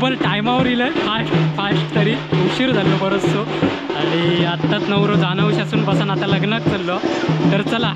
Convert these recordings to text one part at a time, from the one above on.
बरोबर टायमावर येईल फास्ट तरी उशीर झालो बरचसो आणि आत्ताच नवरो जाणवश असून बसून आता लग्नात चाललो तर चला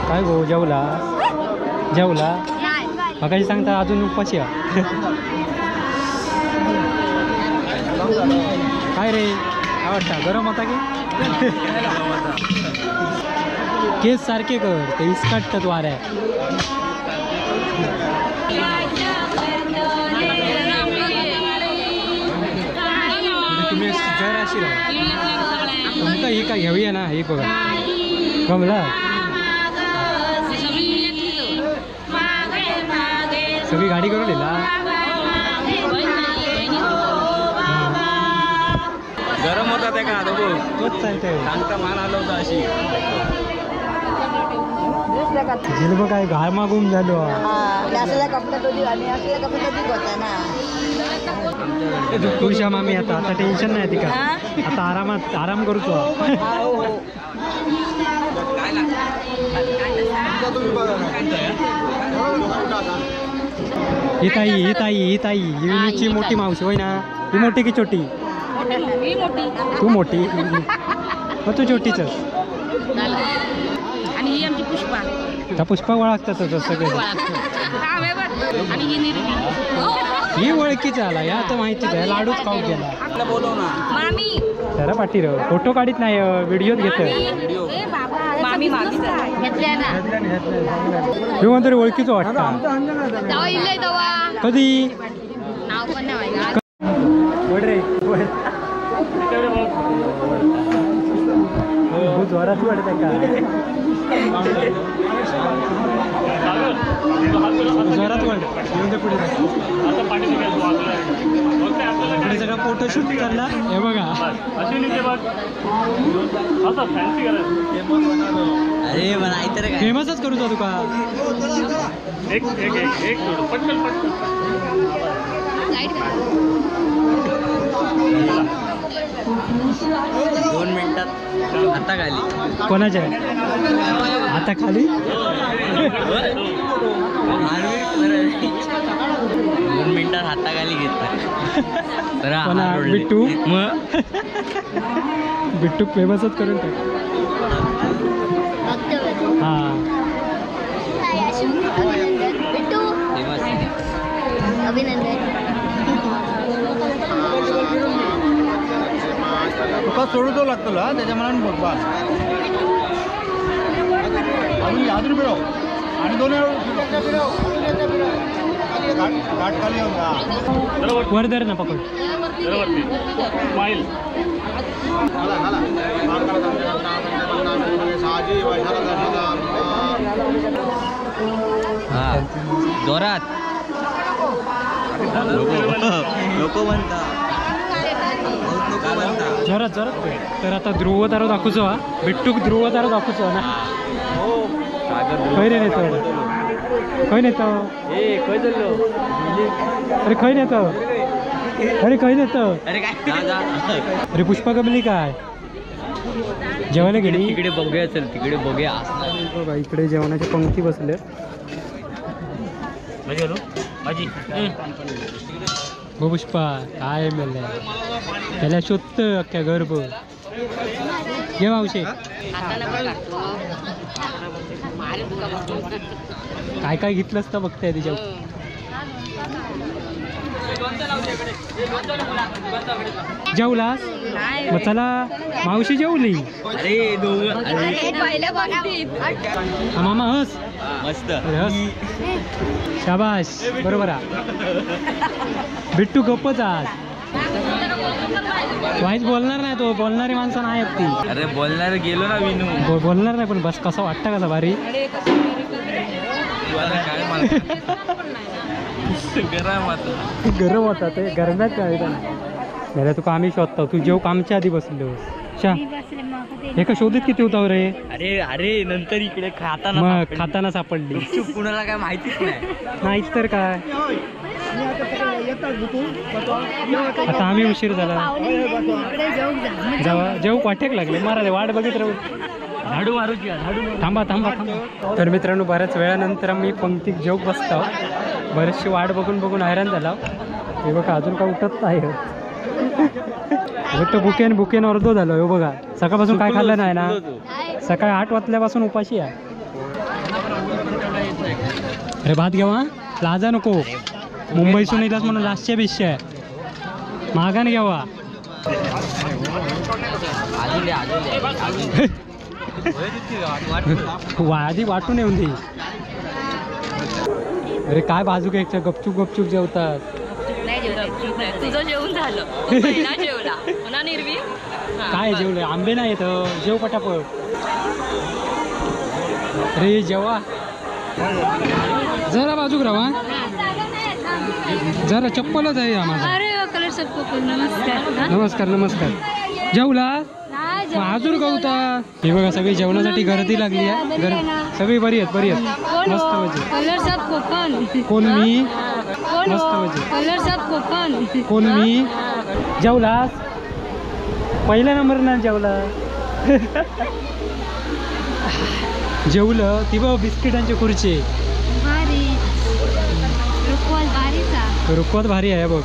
काय गो जेवला जेवला मगाशी सांगता अजून उपाशी काय रे काय वाटतं गरम होता की केस सारखे कर ते इसकाटतात वाऱ्या तुम्ही जराशी तुमका ही काय घेऊया ना ही बघा कमला सगळी गाडी करून दिला गरम होता ते का तोच चालतंय सांगता मान आलं होतं अशी जिल्ब काय घाय मागून झालो तुळशा मामी आता टेन्शन नाही ती का आता आराम करूचो काय ही ताई ही विनूची मोठी मावशी होय ना. ही मोठी की छोटी? मी मोठी तू मोठी मग तू छोटीच. आणि ही आमची पुष्पा. त्या पुष्पा ओळखतातच सगळे. आणि ही निर्मी. ही ओळखीच आला या तर माहितीच आहे. लाडूच खाऊ गेला. बोलव ना. मामी जरा पाठी फोटो काढीत नाही व्हिडिओत घेत. मामी मामी घेतल्या ना. मी म्हणतो ओळखीच वाटतं. तेव्हा इल्ले तेव्हा कधी नाव पण नाही माहिती. जोरात वाटत का? जोरात वाढ पुढे पुढे सगळं फोटोशूट चालला. हे बघा अरे मला इतर काय फेमसच करू जा तुका. दोन मिनिटात आता खाली. कोणाच्या आता खाली? 2 मिनिटात हाताखाली घेतात. कोणा? बिट्टू. मग बिट्टू फेमसच करून टाक. हा तुका सोडू तो लागतो त्याच्या मनाने बघ बस. अजून फिरव आणि 2 घाट खाली येऊन जा. वरदर ना पकड. हा जोरात लोक म्हणता. जोरात तर आता ध्रुव तारो दाखवचो. हा बिट्टूक ध्रुव तारो दाखवचो ना. खंय रे नेतो? खंय नेतो? अरे खंय नेतो? अरे खंय नेतो? अरे काय अरे पुष्पा कमली काय जेवायला गेली? तिकडे बघूया. चल तिकडे बघूया. बघा इकडे जेवणाच्या पंक्ती बसल्या. हो पुष्पा काय मेल त्याला शोधत अख्ख्या गर्भ. घे मावशे. काय काय घेतलंस तर बघताय तिच्या. जेवलास? मग चला मावशी जेवली. अरे दोघं मामा हस. मस्त. अरे हस. शाबाश बरोबर आहे. बिट्टू गप्पच आज. वाईच बोलणार नाही तो. बोलणारी माणसं नाही आहेत ती. अरे बोलणार गेलो ना विनू. बोलणार नाही पण बस कसं वाटतं कसा भारी. गरम होता ते गरम्यात काय नाही तुका आम्ही शोधतो. तू जेव कामच्या आधी बसलो शा. हे का शोधित किती होता रे? अरे अरे नंतर इकडे खाताना मग खाताना सापडली. कुणाला काय माहितीच नाही. नाहीच तर काय. आता आम्ही उशीर झाला. जेव वाटेक लागले मारा. वाट बघित राहू. झाडू मारूची. थांबा. तर मित्रांनो बऱ्याच वेळानंतर आम्ही पंक्तीत जेव बसतो. बरेचशी वाट बघून हैराण झाला. हे बघा अजून काय उठत नाही. फक्त बुकेन अर्धो झालो. हे बघा सकाळपासून काय खाल्लं नाही ना. सकाळी 8 वाजल्यापासून उपाशी आहे. अरे भात घेवा. लाजा नको. मुंबईसून येतात म्हणून लास्टच्या बेशे आहे. मागान घ्यावा. आधी वाटून येऊन दे. अरे काय बाजू घ्यायचं. गपचूप जेवतात. तुझं जेवण झालं. जेवला पुन्हा निर्वी काय जेवलं? आंबे नाही येत. जेव पटापट. अरे जेवा जरा बाजूक राहा. जरा चप्पलच आहे आम्हाला. अरे कलर सबको नमस्कार. जेवला अजून का होता? हे बघा सगळी जेवणासाठी गर्दी लागली आहे. सगळी बरी आहेत मस्त मजे. कलर सब कोकण. कोण मी? मस्त मजे. कलर सब कोकण. कोण मी? जेवलास? पहिल्या नंबर ना जेवला. जेवलं ती बघ बिस्किटांची खुर्ची. भारी रुकवत भारी आहे बघ.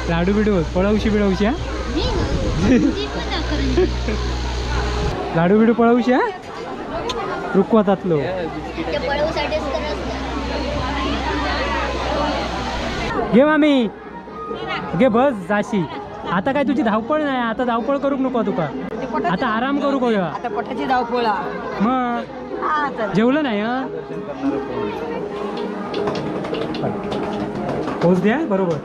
लाडू बिडू पळवशी बिळवशी हा. लाडू बिडू पळवशी हा रुकवतातलो. घे मामी घे बस जाशी. आता काय तुझी धावपळ नाही. आता धावपळ करूक नको तुका. आता आराम करू करूया. आता पोटाची धावपळ मग जेवलं नाही हा. पोच द्या बरोबर.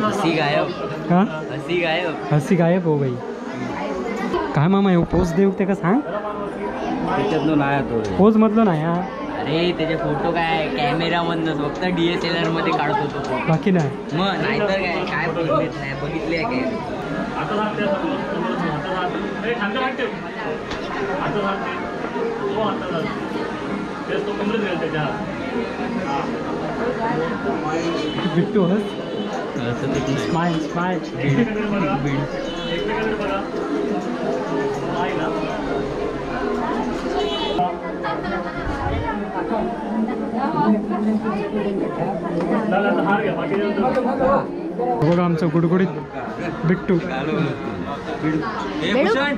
हसी गायब. हा हसी गायब. हसी गायब हो बाई. काय मामा येऊ पोच देऊ ते का सांग. त्याच्यातलो नाही तो. पोच मधलं नाही हा. अरे त्याचे फोटो काय कॅमेरा मधनच फक्त DSLR मध्ये काढत होतो फोटो. बाकी नाही. मग नाहीतर काय काय बघितलेच नाही. बघितले काय बिट्टू हस. Smile smile. बघा आमचं गुडगुडीत बिट्टू. हे भूषण.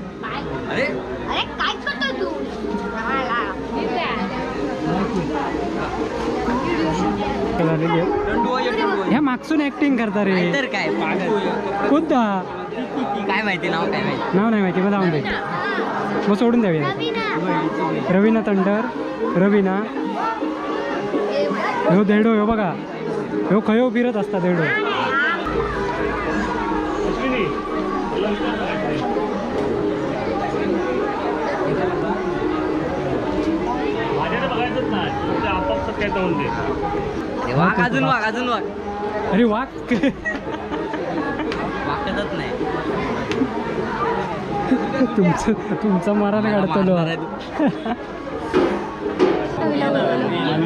अरे अरे काय करतोय तू. ह्या मागसून ऍक्टिंग करता रे. नाहीतर काय पागल. कोणता काय माहिती नाव काय माहिती. नाव नाही माहिती. मग जाऊन दे. मग सोडून द्यावे. रवीना तंडर. रवीना ह्यो देडो. ह्यो बघा ह्यो खयो फिरत असता देडो. वाघ अजून वाघ अजून वाघ. अरे वाघ वाकतच नाही. तुमचा मारायला काढतो.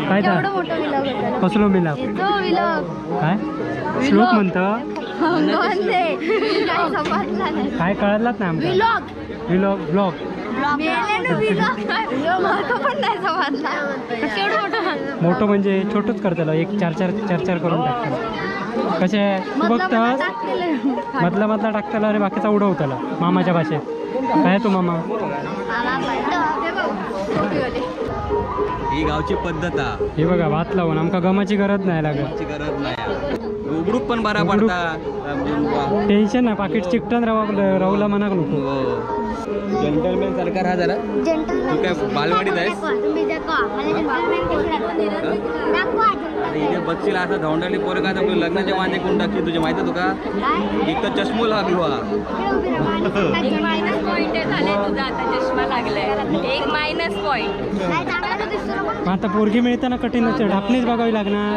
काय तर कसलो मिलाप काय श्लोक म्हणतं. काय कळलाच नाही आमचा. व्लॉग ब्लॉग मोठं म्हणजे छोटंच करतलं. एक चार करून टाकतं. कसे तू बघतस मधला मधला टाकताला. अरे बाकीचा उडवताला मामाच्या भाषेत. काय तो मामा. ही गावची पद्धत आहे. हे बघा भात लावून आमका गमाची गरज नाही लागत. गरज नाही. उघडूक पण बरा पडता. टेन्शन नाही. पाकिट चिकटन राहूला म्हणा नको. जेंटलमॅन सरकार हा जरा. तू काय बालवाडीत आहेस. इथे बघशील असं धोंडाली पोरं का आपल्या लग्नाचे वांदे कोण टाकली तुझे माहिती आहे तुका. एक तर चष्मो लागलो हा. मायनस पॉइंट झाले तुझा. आता चष्मा लागलाय. एक मायनस पॉइंट. आता पोरगी मिळताना कठीणच. ढापणीच बघावी लागणार.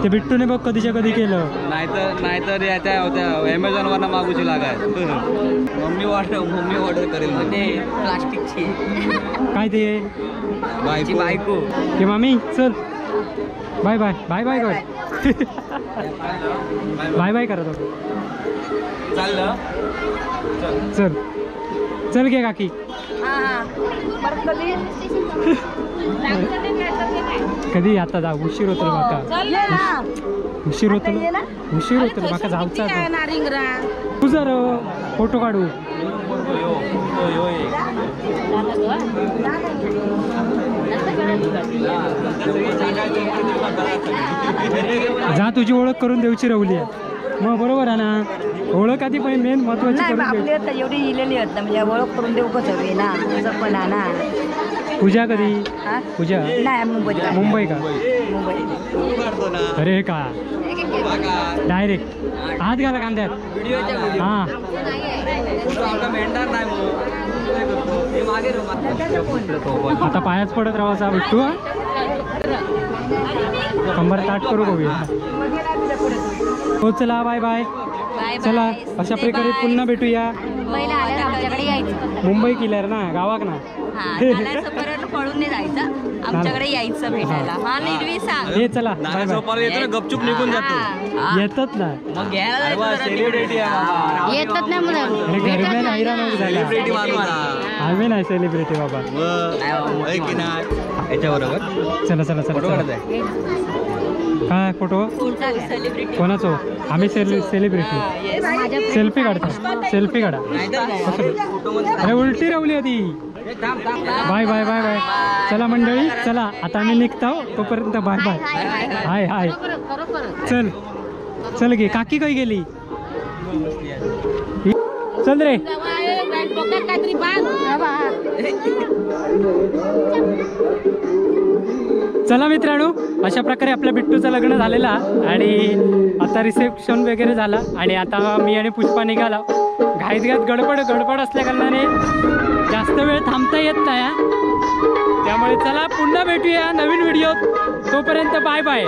ते बिट्टूने बघ कधीच्या कधी केलं. नाहीतर त्या Amazon वरनं मागूची लागाय. मम्मी ऑर्डर करेल म्हणजे प्लास्टिकची. काय ते बायको. ते मामी चल बाय बाय बाय बाय कर. बाय बाय करत होतो. चाललं चल चल घे काकी. कधी आता जा. उशीर होतो माका. उशीर होतो माका जाऊचा. तू जर फोटो काढू. जा तुझी ओळख करून देऊची रवली आहे. मग बरोबर आहे ना. ओळख आधी पण मेन महत्वाची करून आपली एवढी इलेली होत म्हणजे ओळख करून देऊ कसं हवी ना. तसं पण आहे ना. पूजा कधी. पूजा नाही मुंबई का. मुंबई. अरे का डायरेक्ट हात घाला कांद्यात. हा आता पायाच पडत राहायचा बिट्टू. कंबर ताट करू बघूया. हो चला बाय बाय. चला अशा प्रकारे पुन्हा भेटूया. आमच्याकडे यायचं. मुंबई किल्ल्यार ना गावाक ना हा चालायचं परत पळून नाही जायचं आमच्याकडे यायचं भेटायला हा निर्वी सांग हे चला बाय नाना बाय झोपायला येतो ना गपचूप निघून जातो हा. येतात ना मग घ्यायला सेलिब्रिटी आहे येतात नाही मुलं अरे गरम्यान हैराण झाला सेलिब्रिटी माणूस आम्ही नाही सेलिब्रिटी बाबा की नाही याच्याबरोबर चला चला चला फोटो चला. काढत आहे काय फोटो सेलिब्रिटी कोणाचो आम्ही सेलिब्रिटी सेल्फी काढतो सेल्फी काढा अरे उलटी रावली आधी बाय बाय बाय बाय चला मंडळी चला आता आम्ही निघतो तोपर्यंत बाय बाय हाय हाय चल चल गे काकी काही गेली चल रे चला मित्रांनो अशा प्रकारे आपल्या बिट्टूचं लग्न झालेलं आणि आता रिसेप्शन वगैरे झाला आणि आता मी आणि पुष्पा निघाला घाईत घाईत गडबड असल्या कारणाने जास्त वेळ थांबता येत नाही त्यामुळे चला पुन्हा भेटूया नवीन व्हिडिओत तोपर्यंत बाय बाय